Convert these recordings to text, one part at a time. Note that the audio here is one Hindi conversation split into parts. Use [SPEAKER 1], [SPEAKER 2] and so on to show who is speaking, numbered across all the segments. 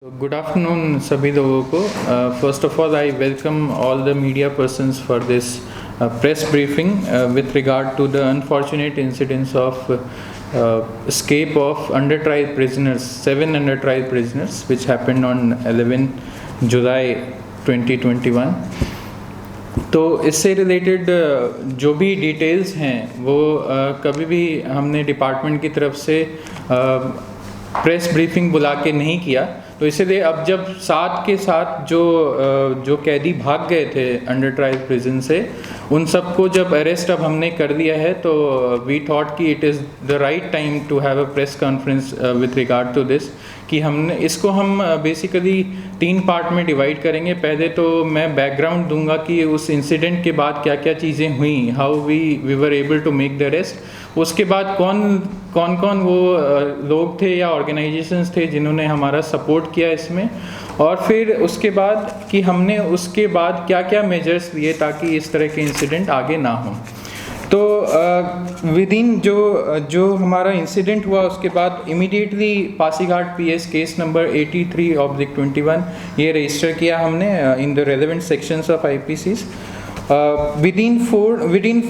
[SPEAKER 1] Good afternoon सभी लोगों को. First of all, I welcome all the media persons for this press briefing with regard to the unfortunate incidents of escape of under trial prisoners, 7 under trial prisoners, which happened on 11 July 2021. तो इससे रिलेटेड जो भी डिटेल्स हैं वो कभी भी हमने डिपार्टमेंट की तरफ से प्रेस ब्रीफिंग बुला के नहीं किया. तो इसलिए अब जब साथ के साथ जो कैदी भाग गए थे अंडर ट्रायल प्रिजन से, उन सबको जब अरेस्ट अब हमने कर दिया है, तो वी थॉट कि it is the right time to have a press conference with regard to this. कि हमने इसको हम बेसिकली 3 पार्ट में डिवाइड करेंगे. पहले तो मैं बैकग्राउंड दूंगा कि उस इंसिडेंट के बाद क्या क्या चीज़ें हुई, how we were able to make the arrest. उसके बाद कौन वो लोग थे या ऑर्गेनाइजेशंस थे जिन्होंने हमारा सपोर्ट किया इसमें, और फिर उसके बाद कि हमने उसके बाद क्या क्या मेजर्स लिए ताकि इस तरह के इंसिडेंट आगे ना हों. तो विद इन जो हमारा इंसिडेंट हुआ उसके बाद immediately Pasighat PS case number 83/21 ये रजिस्टर किया हमने in the relevant sections of IPCs. Within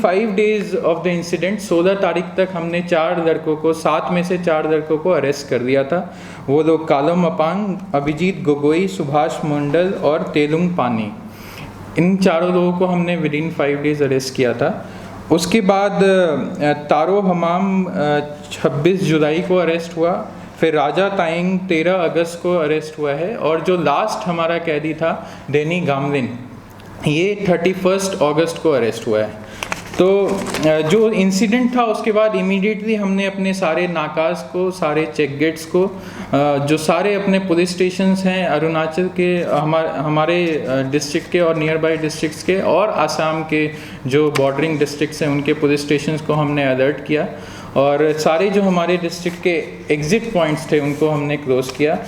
[SPEAKER 1] 5 days of the incident 16 तारीख तक हमने 4 लड़कों को, 7 में से 4 लड़कों को अरेस्ट कर दिया था. वो लोग कालम अपांग, अभिजीत गोगोई, सुभाष मंडल और तेलुंग पानी, इन चारों लोगों को हमने विदिन 5 days अरेस्ट किया था. उसके बाद तारो हमाम 26 जुलाई को अरेस्ट हुआ. फिर राजा ताइंग 13 अगस्त को अरेस्ट हुआ है. और जो लास्ट हमारा कैदी था डेनी गामलिन, ये 31 अगस्त को अरेस्ट हुआ है. तो जो इंसिडेंट था उसके बाद इमीडिएटली हमने अपने सारे नाकाज को, सारे चेक गेट्स को, जो सारे अपने पुलिस स्टेशंस हैं अरुणाचल के, हमारे डिस्ट्रिक्ट के और नियर बाई डिस्ट्रिक्ट्स के, और आसाम के जो बॉर्डरिंग डिस्ट्रिक्ट्स हैं उनके पुलिस स्टेशंस को हमने अलर्ट किया. और सारे जो हमारे डिस्ट्रिक्ट के एग्ज़िट पॉइंट्स थे उनको हमने क्लोज़ किया.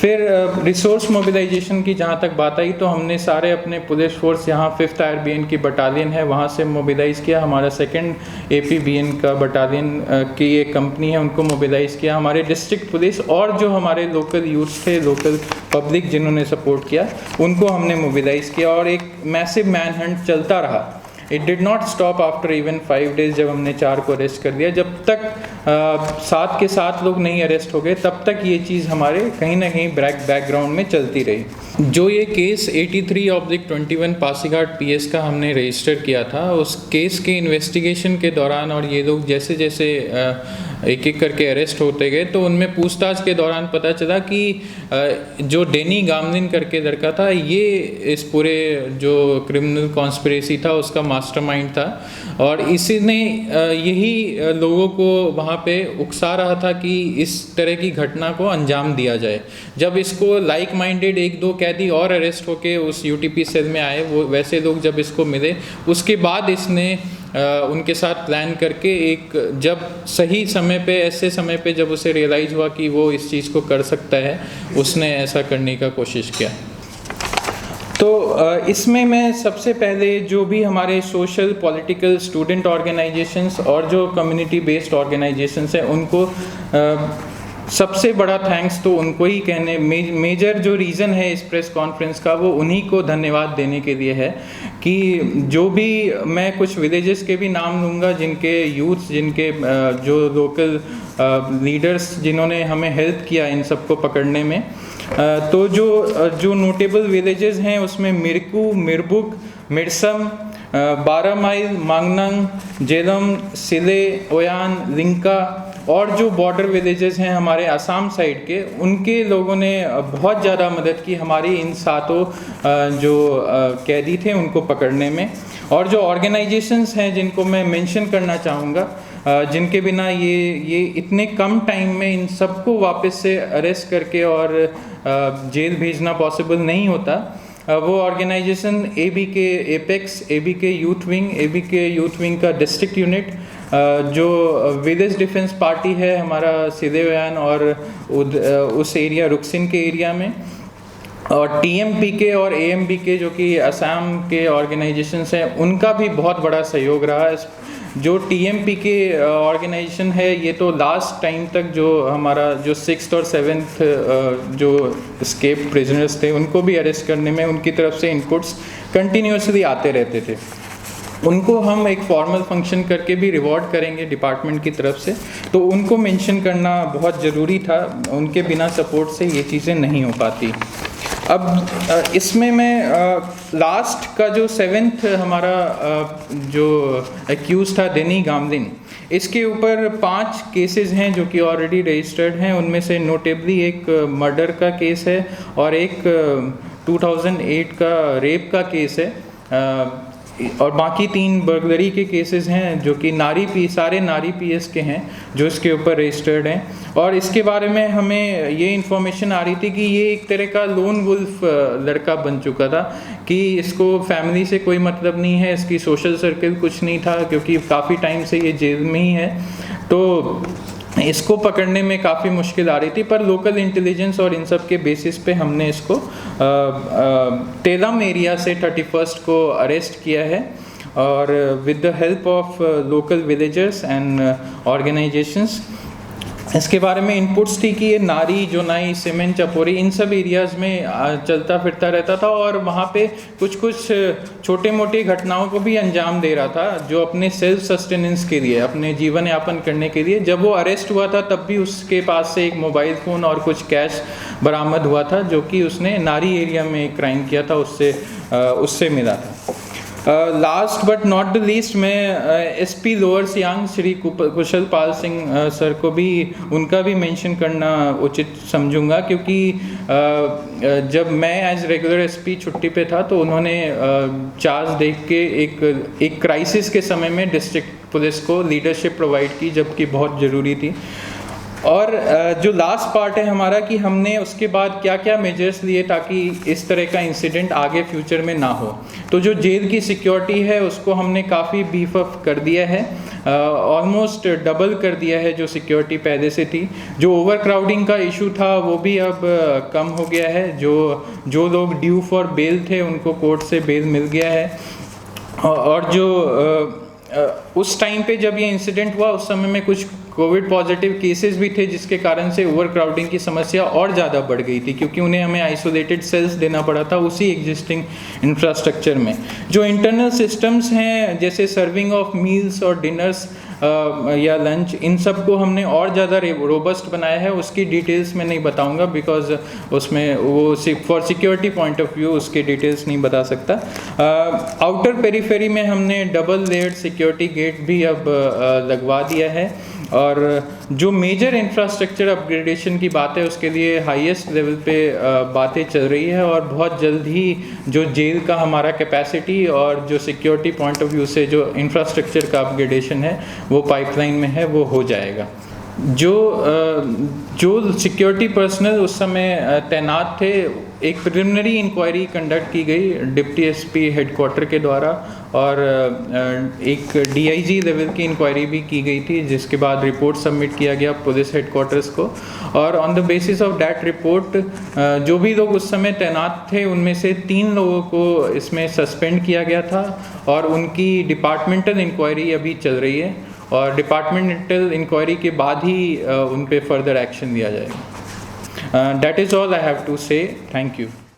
[SPEAKER 1] फिर रिसोर्स मोबिलाइजेशन की जहाँ तक बात आई तो हमने सारे अपने पुलिस फोर्स, यहाँ 5th IRBN की बटालियन है वहाँ से मोबिलाइज़ किया. हमारा 2nd APBN का बटालियन की एक कंपनी है, उनको मोबिलाइज़ किया. हमारे डिस्ट्रिक्ट पुलिस और जो हमारे लोकल यूथ थे, लोकल पब्लिक जिन्होंने सपोर्ट किया, उनको हमने मोबिलाइज़ किया. और एक मैसिव मैन हंट चलता रहा. It did not stop after even 5 days. जब हमने 4 को अरेस्ट कर दिया, जब तक 7 के 7 लोग नहीं अरेस्ट हो गए, तब तक ये चीज़ हमारे कहीं ना कहीं बैकग्राउंड में चलती रही. जो ये केस 83/21 पासीघाट पीएस का हमने रजिस्टर किया था, उस केस के इन्वेस्टिगेशन के दौरान और ये लोग जैसे जैसे एक एक करके अरेस्ट होते गए, तो उनमें पूछताछ के दौरान पता चला कि जो डेनी गामलिन करके लड़का था, ये इस पूरे जो क्रिमिनल कॉन्स्पिरेसी था उसका मास्टरमाइंड था. और इसी ने यही लोगों को वहाँ पे उकसा रहा था कि इस तरह की घटना को अंजाम दिया जाए. जब इसको लाइक माइंडेड 1-2 कैदी और अरेस्ट होके उस यूटीपी सेल में आए, वो वैसे लोग जब इसको मिले, उसके बाद इसने उनके साथ प्लान करके एक, जब सही समय पे, ऐसे समय पे जब उसे रियलाइज़ हुआ कि वो इस चीज़ को कर सकता है, उसने ऐसा करने का कोशिश किया. तो इसमें मैं सबसे पहले जो भी हमारे सोशल, पॉलिटिकल, स्टूडेंट ऑर्गेनाइजेशंस और जो कम्युनिटी बेस्ड ऑर्गेनाइजेशंस हैं, उनको सबसे बड़ा थैंक्स तो उनको ही कहने, मेजर जो रीज़न है इस प्रेस कॉन्फ्रेंस का, वो उन्हीं को धन्यवाद देने के लिए है. कि जो भी, मैं कुछ विलेजेस के भी नाम लूँगा जिनके यूथ्स, जिनके जो लोकल लीडर्स जिन्होंने हमें हेल्प किया इन सबको पकड़ने में. तो जो नोटेबल विलेजेस हैं उसमें मिरकू, मिरबुक, मिरसम, 12 माइल, मांगनंग, जेलम, सिले, ओयान, लिंका, और जो बॉर्डर विलेजेस हैं हमारे आसाम साइड के, उनके लोगों ने बहुत ज़्यादा मदद की हमारी इन 7 जो कैदी थे उनको पकड़ने में. और जो ऑर्गेनाइजेशंस हैं जिनको मैं मेंशन करना चाहूँगा, जिनके बिना ये इतने कम टाइम में इन सबको वापस से अरेस्ट करके और जेल भेजना पॉसिबल नहीं होता, वो organisation ABK apex, ABK youth wing का डिस्ट्रिक्ट यूनिट, जो विलेज डिफेंस पार्टी है हमारा सिदेवयान और उस एरिया रुकसिन के एरिया में, और TMPK और AMBK जो कि असम के ऑर्गेनाइजेशंस हैं, उनका भी बहुत बड़ा सहयोग रहा जो टीएमपी के ऑर्गेनाइजेशन है, ये तो लास्ट टाइम तक जो हमारा जो 6th और 7th जो एस्केप प्रिजनर्स थे उनको भी अरेस्ट करने में उनकी तरफ से इनपुट्स कंटिन्यूसली आते रहते थे। उनको हम एक फॉर्मल फंक्शन करके भी रिवॉर्ड करेंगे डिपार्टमेंट की तरफ से, तो उनको मेंशन करना बहुत ज़रूरी था, उनके बिना सपोर्ट से ये चीज़ें नहीं हो पाती। अब इसमें मैं लास्ट का जो 7th हमारा जो एक्यूज था डेनी गामलिन, इसके ऊपर 5 केसेस हैं जो कि ऑलरेडी रजिस्टर्ड हैं। उनमें से नोटेबली एक मर्डर का केस है और एक 2008 का रेप का केस है, और बाकी 3 बर्गलरी के केसेस हैं जो कि सारे नारी पीएस के हैं जो इसके ऊपर रजिस्टर्ड हैं। और इसके बारे में हमें ये इन्फॉर्मेशन आ रही थी कि ये एक तरह का लोन वुल्फ लड़का बन चुका था, कि इसको फैमिली से कोई मतलब नहीं है, इसकी सोशल सर्कल कुछ नहीं था, क्योंकि काफ़ी टाइम से ये जेल में ही है, तो इसको पकड़ने में काफ़ी मुश्किल आ रही थी। पर लोकल इंटेलिजेंस और इन सब के बेसिस पे हमने इसको तेलम एरिया से 31st को अरेस्ट किया है, और with the help of local villagers and organisations. इसके बारे में इनपुट्स थी कि ये नारी, जोनाई, सीमेंट, चपोरी, इन सब एरियाज़ में चलता फिरता रहता था और वहाँ पे कुछ छोटे मोटे घटनाओं को भी अंजाम दे रहा था, जो अपने सेल्फ सस्टेनेंस के लिए, अपने जीवन यापन करने के लिए। जब वो अरेस्ट हुआ था तब भी उसके पास से एक मोबाइल फ़ोन और कुछ कैश बरामद हुआ था, जो कि उसने नारी एरिया में क्राइम किया था, उससे मिला था। Last but not the least, मैं एसपी लोअर सियांग श्री कुशल पाल सिंह सर को भी, उनका भी मेंशन करना उचित समझूंगा, क्योंकि जब मैं एज रेगुलर एसपी छुट्टी पे था तो उन्होंने चार्ज देख के एक क्राइसिस के समय में डिस्ट्रिक्ट पुलिस को लीडरशिप प्रोवाइड की, जबकि बहुत ज़रूरी थी। और जो लास्ट पार्ट है हमारा, कि हमने उसके बाद क्या क्या मेजर्स लिए ताकि इस तरह का इंसिडेंट आगे फ्यूचर में ना हो। तो जो जेल की सिक्योरिटी है उसको हमने काफ़ी बीफ अप कर दिया है, ऑलमोस्ट डबल कर दिया है जो सिक्योरिटी पहले से थी। जो ओवर क्राउडिंग का इशू था वो भी अब कम हो गया है, जो लोग ड्यू फॉर बेल थे उनको कोर्ट से बेल मिल गया है। और जो उस टाइम पे जब ये इंसिडेंट हुआ उस समय में कुछ कोविड पॉजिटिव केसेस भी थे, जिसके कारण से ओवर क्राउडिंग की समस्या और ज़्यादा बढ़ गई थी, क्योंकि उन्हें हमें आइसोलेटेड सेल्स देना पड़ा था उसी एग्जिस्टिंग इंफ्रास्ट्रक्चर में। जो इंटरनल सिस्टम्स हैं, जैसे सर्विंग ऑफ मील्स और डिनर्स या लंच, इन सब को हमने और ज़्यादा रोबस्ट बनाया है। उसकी डिटेल्स मैं नहीं बताऊंगा, बिकॉज उसमें वो for security point of view उसके डिटेल्स नहीं बता सकता। आउटर पेरीफेरी में हमने डबल लेयर्ड सिक्योरिटी गेट भी अब लगवा दिया है, और जो मेजर इंफ्रास्ट्रक्चर अपग्रेडेशन की बात है उसके लिए हाईएस्ट लेवल पे बातें चल रही है, और बहुत जल्द ही जो जेल का हमारा कैपेसिटी और जो सिक्योरिटी पॉइंट ऑफ व्यू से जो इंफ्रास्ट्रक्चर का अपग्रेडेशन है वो पाइपलाइन में है, वो हो जाएगा। जो सिक्योरिटी पर्सनल उस समय तैनात थे, एक प्रिलिमिनरी इंक्वायरी कंडक्ट की गई डिप्टी एसपी हेडक्वार्टर के द्वारा, और एक डीआईजी लेवल की इंक्वायरी भी की गई थी, जिसके बाद रिपोर्ट सबमिट किया गया पुलिस हेडक्वार्टर्स को। और on the basis of that report जो भी लोग उस समय तैनात थे उनमें से 3 लोगों को इसमें सस्पेंड किया गया था, और उनकी डिपार्टमेंटल इंक्वायरी अभी चल रही है, और डिपार्टमेंटल इंक्वायरी के बाद ही उन पे फर्दर एक्शन लिया जाएगा। That is all I have to say. Thank you.